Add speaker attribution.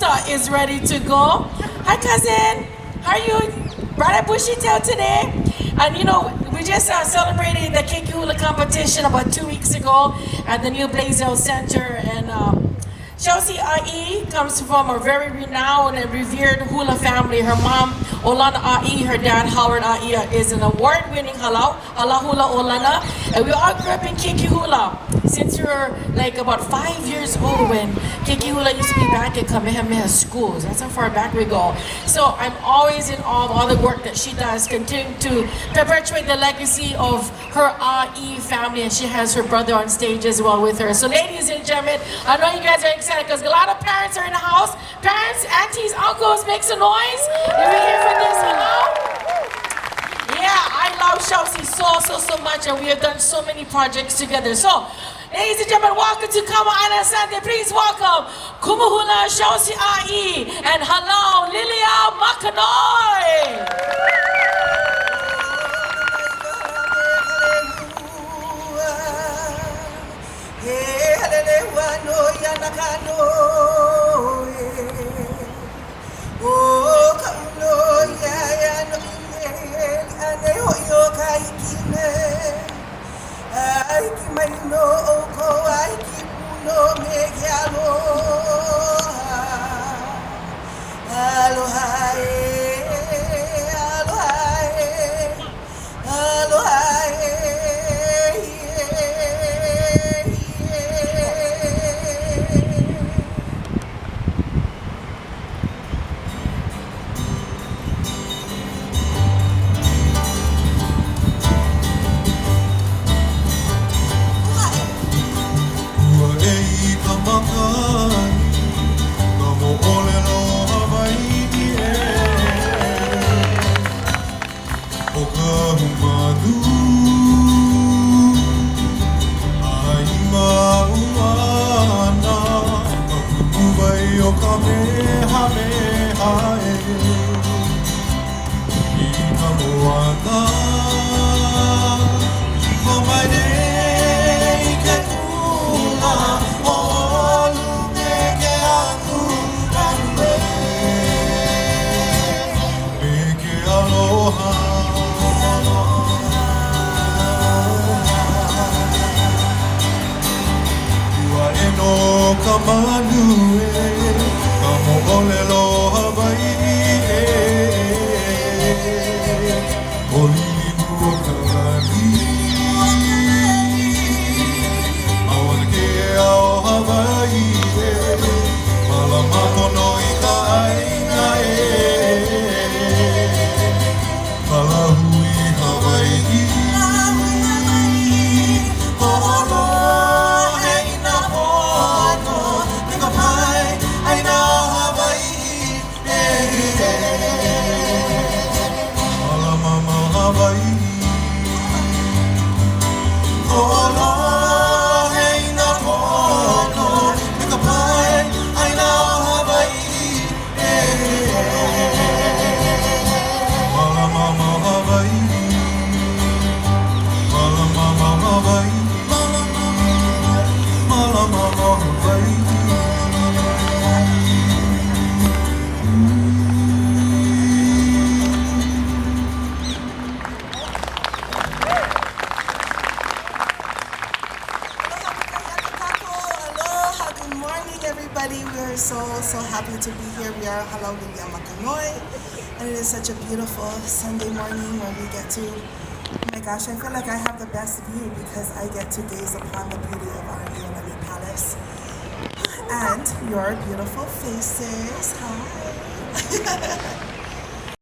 Speaker 1: sister is ready to go. Hi, cousin. How are you? Brought a bushy tail today. And you know, we just celebrated the Keiki Hula competition about 2 weeks ago at the new Blaisdell Center. And Shelsea A'i comes from a very renowned and revered hula family. Her mom, ʻIolani A'i, her dad, Howard A'i, is an award-winning Hālau Hula ʻIolani. And we all grew up in Keiki Hula since we were like about 5 years old when Keiki Hula used to be back at Kamehameha schools. That's how far back we go. So I'm always in awe of all the work that she does, continue to perpetuate the legacy of her A'i family, and she has her brother on stage as well with her. So ladies and gentlemen, I know you guys are excited because a lot of parents are in the house. Parents, aunties, uncles, make some noise. If you're here for this, hello? Yeah, I love Shelsea so much, and we have done so many projects together. So, ladies and gentlemen, welcome to Kamaʻāina Sunday. Please welcome Kumu Hula, Shelsea A'i, and Hālau Lilia Makanoe.
Speaker 2: We're so happy to be here. We are Hālau Lilia Makanoe, and it is such a beautiful Sunday morning where we get to, oh my gosh, I feel like I have the best view because I get to gaze upon the beauty of our ʻIolani Palace and your beautiful faces. Hi.